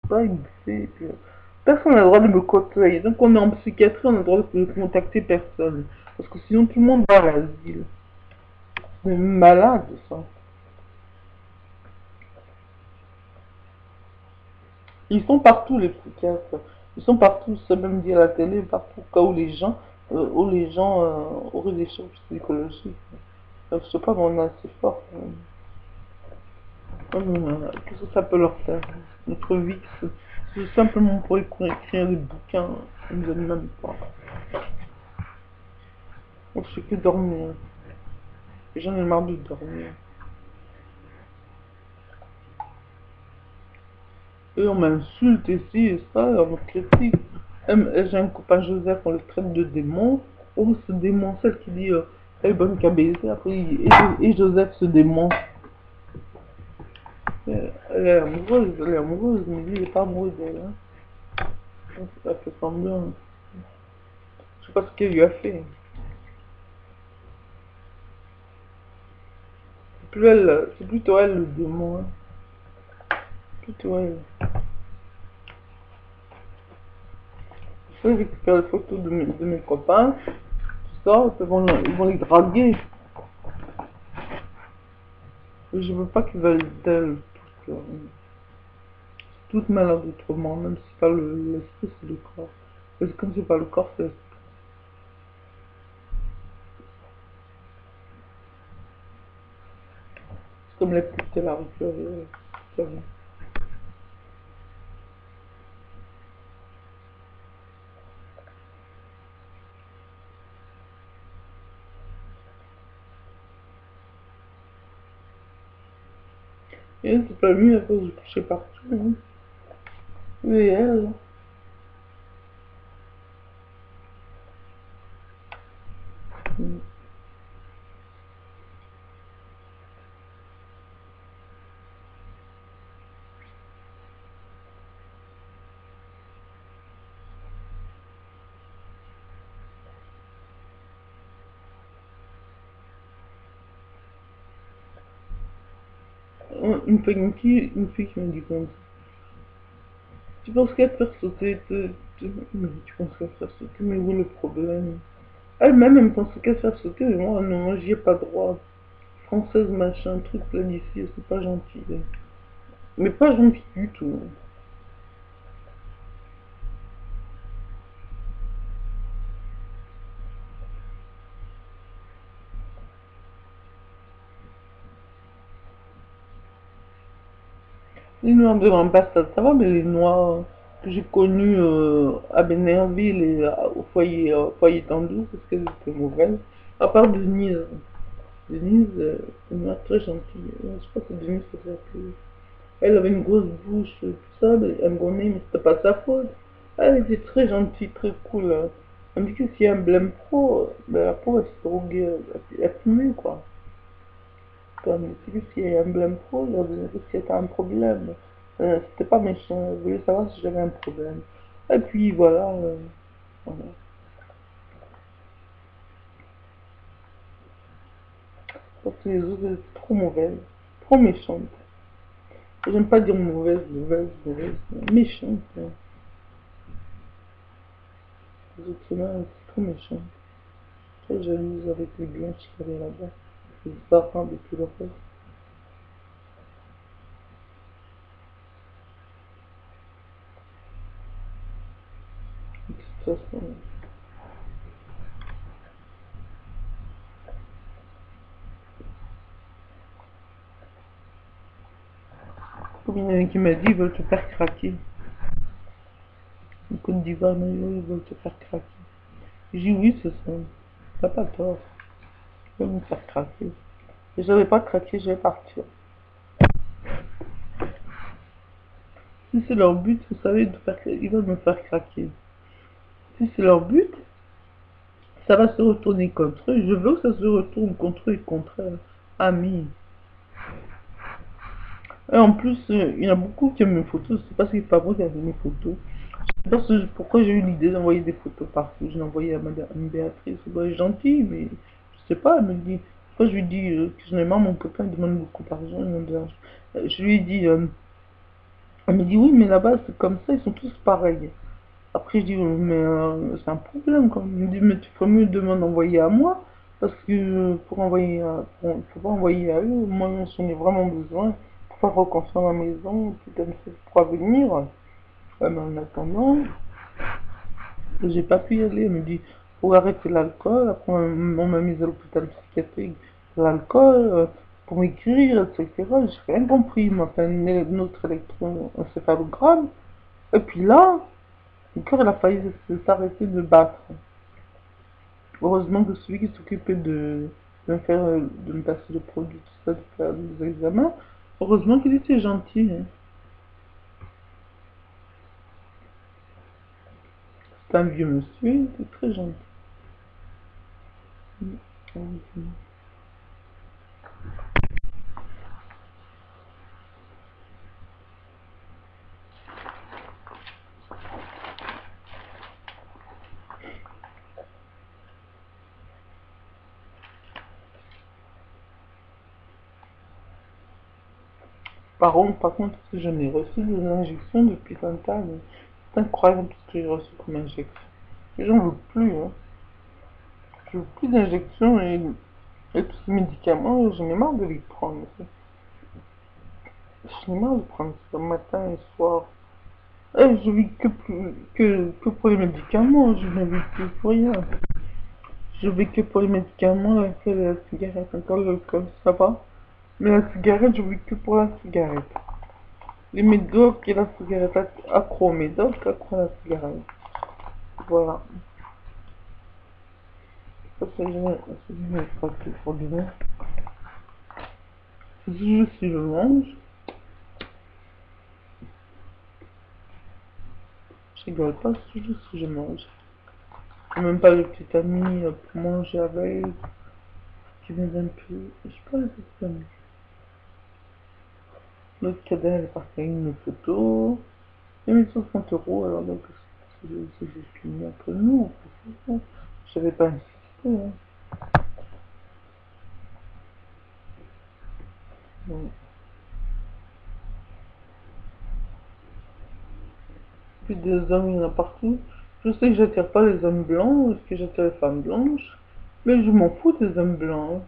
pas, il me fait. Personne n'a le droit de me côtoyer. Donc on est en psychiatrie, on a le droit de contacter personne. Parce que sinon tout le monde va à l'asile. C'est malade ça. Ils sont partout les psychiatres. Ils sont partout, c'est même dit à la télé, partout cas où les gens auraient des choses psychologiques. Je sais pas, mais on est assez fort quand même. Qu'est-ce que ça peut leur faire? Notre vie, c'est simplement pour écrire des bouquins. Ils ne nous aiment même pas. On fait que dormir. J'en ai marre de dormir. Et on m'insulte ici et ça, et on me critique. J'ai un copain Joseph, on le traite de démon. Oh, ce démon, celle qui dit elle est bonne qu'à baiser. Après, et Joseph, ce démon, elle est amoureuse, mais lui, il n'est pas amoureux d'elle. Hein. Donc, ça fait semblant. Je sais pas ce qu'elle lui a fait. C'est plutôt elle le démon. Hein. Plutôt elle. Je récupère les photos de mes copains, tout ça, ils vont les draguer. Et je veux pas qu'ils veulent d'elle. Toute malade autrement, même si c'est pas l'esprit, c'est le corps. Parce que comme c'est pas le corps, c'est l'esprit. C'est comme les petites la rue. Et c'est pas lui à cause de toucher partout. Hein. Et elle. Mm. Une fille qui me dit comme ça. Tu penses qu'elle te faire sauter, tu penses qu'elle te faire sauter, mais où est le problème? Elle-même, elle me pense qu'elle te faire sauter, mais moi, non, moi, j'y ai pas droit. Française, machin, truc plein d'ici, c'est pas gentil. Hein. Mais pas gentil du tout. Les noirs de l'ambassade, ça va, mais les noirs que j'ai connus à Bénerville et au foyer tendu, parce qu'elles étaient mauvaises. À part Denise. Denise, une noire très gentille. Je crois que Denise, ça s'appelait. Elle avait une grosse bouche, tout ça, elle me connaît, mais c'était pas sa faute. Elle était très gentille, très cool. Hein. On dit que s'il y a un blême pro, ben la pauvre, elle se droguait, elle fumait, quoi. Comme si il y a un blême pro, il a dit que c'était un problème. C'était pas méchant, il voulait savoir si j'avais un problème. Et puis voilà, voilà. Parce que les autres étaient trop mauvaises, trop méchantes. J'aime pas dire mauvaise, méchante. Hein. Les autres là, c'est trop méchant. Très jalouse avec les blanches qui allaient là-bas. Les parents de tout le reste. De toute façon, comme il y en a qui m'a dit, ils veulent te faire craquer. En Côte d'Ivoire, ils veulent te faire craquer. J'ai dit oui, c'est ça. T'as pas tort. Ils veulent me faire craquer. Si je n'avais pas craqué, je vais partir. Si c'est leur but, vous savez, ils veulent me faire craquer. Si c'est leur but, ça va se retourner contre eux. Je veux que ça se retourne contre eux et contre eux. Amis. Et en plus, il y en a beaucoup qui aiment mes photos. C'est parce que c'est pas moi qui ai fait mes photos. Je sais pas pourquoi j'ai eu l'idée d'envoyer des photos partout. Je l'ai envoyé à Madame Béatrice. Bon, elle est gentille, mais je sais pas, elle me dit. Quand je lui dis que j'en ai marre, mon copain il demande beaucoup d'argent. Je lui dis, Elle me dit oui, mais là-bas c'est comme ça, ils sont tous pareils. Après je dis mais c'est un problème quand même. Elle me dit mais tu ferais mieux de m'en envoyer à moi parce que pour envoyer faut pas envoyer à eux. Moi j'en ai vraiment besoin pour faire reconstruire ma maison, puis comme ça je pourrai venir. Mais en attendant, j'ai pas pu y aller. Elle me dit faut arrêter l'alcool. Après on m'a mise à l'hôpital psychiatrique pour l'alcool, pour m'écrire, etc. J'ai rien compris. Il m'a fait un autre électroencéphalogramme. Et puis là, le cœur il a failli s'arrêter de battre. Heureusement que celui qui s'occupait de me faire, de me passer le produit, tout ça, de faire des examens, heureusement qu'il était gentil, hein. C'est un vieux monsieur, il était très gentil. Heureusement. Par contre, j'en ai reçu des injections depuis 20 ans. C'est incroyable ce que j'ai reçu comme injection. Et j'en veux plus, hein. Je veux plus d'injections et tous ces médicaments, j'en ai marre de les prendre. J'en ai marre de prendre ça matin et soir. Je vis que pour les médicaments, je ne vis plus pour rien. Je vis que pour les médicaments, la cigarette, encore l'alcool, ça va. Mais la cigarette, je vis que pour la cigarette. Les médocs et la cigarette, accro aux médocs, accro à la cigarette. Voilà. Ça, c'est pas tout pour demain. Si je mange, je rigole pas, c'est juste si je mange. J'ai même pas le petit ami pour manger avec, qui m'aide un peu. Je sais pas le petit ami. L'autre cadet, elle est partie avec une photo. J'ai mis 60 € alors donc c'est juste une entre nous. Je n'avais pas insisté, hein. Donc, puis des hommes, il y en a partout. Je sais que j'attire pas les hommes blancs, parce que j'attire les femmes blanches. Mais je m'en fous des hommes blancs, hein.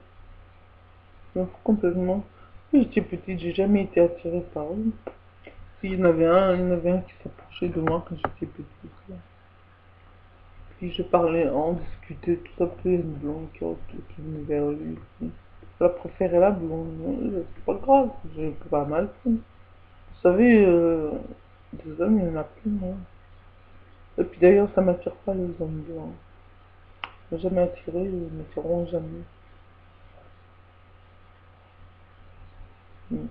Je m'en fous complètement. Quand j'étais petite, j'ai jamais été attirée par eux. Il y en avait un qui s'approchait de moi quand j'étais petite, là. Puis je parlais, on discutait tout à peu, une blonde qui venait vers lui. Elle a préféré la blonde. C'est pas grave, j'ai pas mal pris. Vous savez, des hommes, il y en a plus, moi. Et puis d'ailleurs, ça m'attire pas les hommes blancs. Ils m'ont jamais attiré, ils m'attireront jamais. Mm.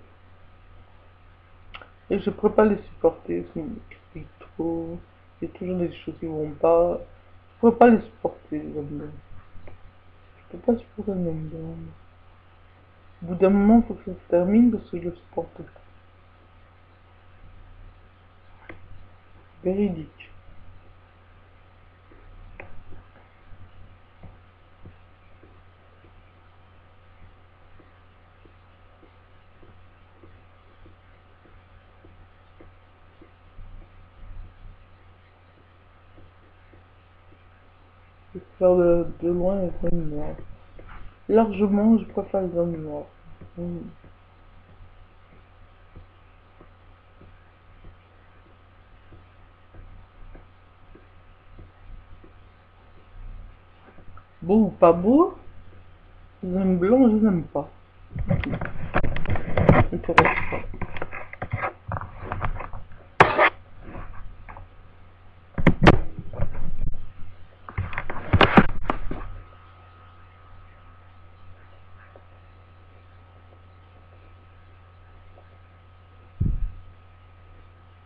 Et je pourrais pas les supporter, ils critiquent trop. Il y a toujours des choses qui vont pas. Je pourrais pas les supporter, les hommes blancs. Je peux pas supporter les hommes blancs. Au bout d'un moment, il faut que ça se termine parce que je le supporte pas. Véridique. Je préfère de loin les hommes noirs. Largement, je préfère les hommes noirs. Mm. Beau ou pas beau, les hommes blancs, je les aime pas. Ça m'intéresse pas.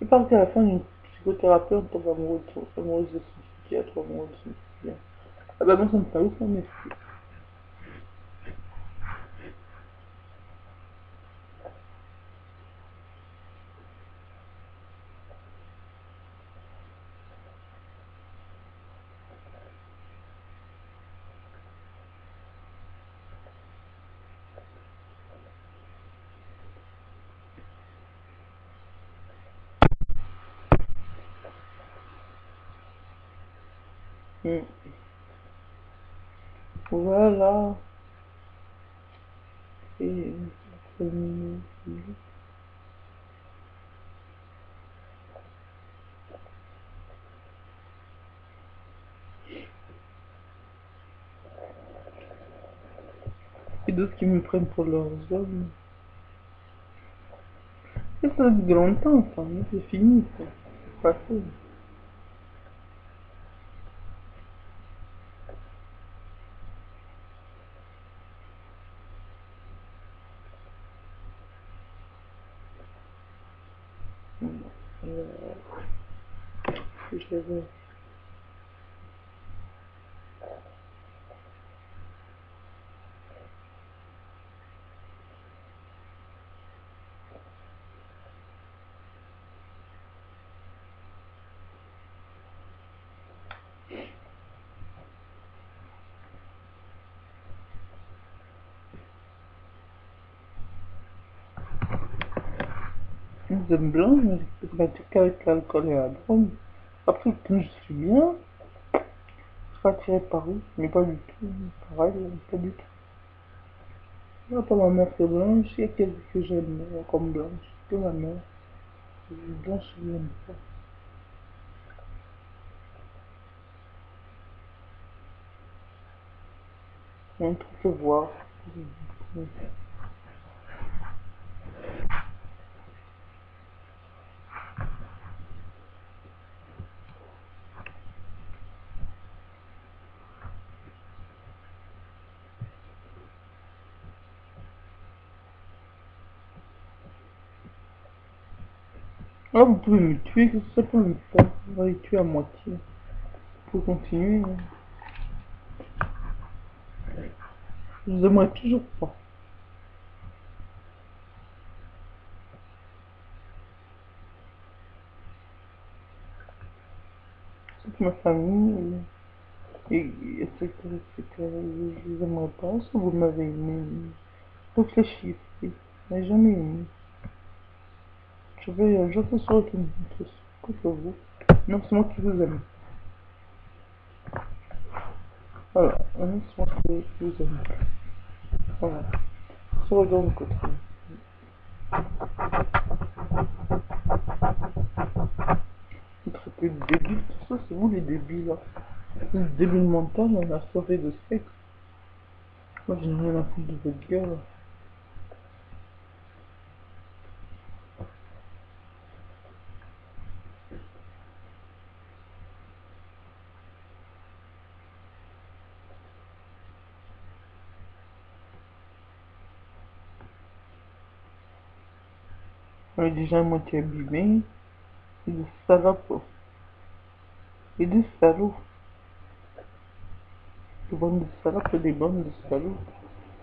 Je pense qu'à la fin d'une psychothérapeute, on tombe amoureuse de son psychiatre, amoureux de son psychiatre. Ah bah moi ça me fait ouf, mais Mm. Voilà. Et d'autres qui me prennent pour leurs hommes. Et ça depuis longtemps, ça, mais c'est fini, ça. C'est passé. Euh, je vais- J'aime bien, mais je pratique qu'avec l'alcool et la drogue. Après, quand je suis bien, je suis attiré par eux, mais pas du tout. Pareil, pas du tout. Là, pour ma mère, c'est blanche, il y a quelques que j'aime comme blanche. Que ma mère, blanche, je l'aime pas. On peut se voir. Là, vous pouvez me tuer, que ce soit pour le temps. On va les tuer à moitié. Pour continuer, hein. Je vous aimerais toujours pas. Toute ma famille, etc., etc. Je vous aimerais pas. Si vous m'avez aimé, réfléchissez. Je n'ai jamais aimé. Je vais sur aucune chose. Que vous. Non, c'est moi qui vous aime. Voilà. Non, c'est moi qui vous aime. Voilà. Se regarde de côté. Vous traitez de débile, tout ça, c'est vous les débiles, là. Le débile mental, on a soirée de sexe. Moi, je n'ai rien à foutre de votre gueule. On est déjà à moitié abîmé. Et des salopes. Et des salauds. Des bandes de salopes et des bandes de salauds.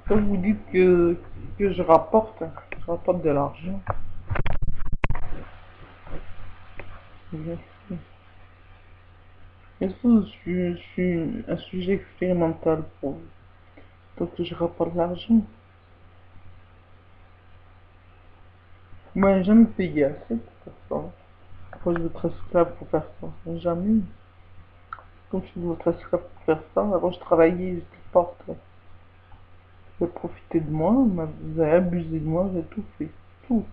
Quand vous dites que je rapporte de l'argent. Merci. Est-ce que je suis un sujet expérimental pour vous? Donc je rapporte de l'argent. Moi, j'ai jamais payé assez pour faire ça. Moi, je veux être esclave pour faire ça. Jamais. Comme je suis votre esclave pour faire ça, avant je travaillais, j'étais forte. Vous avez profité de moi, vous avez abusé de moi, vous avez tout fait. Tout.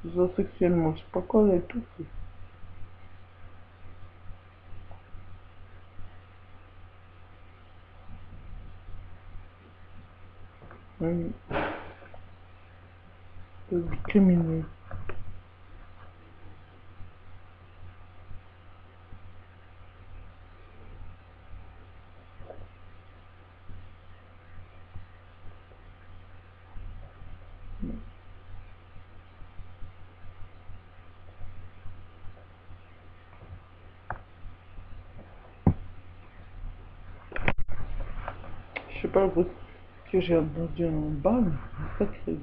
Que ce soit sexuellement, je sais pas quoi, vous avez tout fait. Oui, vous êtes criminel. Je sais pas, que j'ai entendu en bas, mais c'est sacré.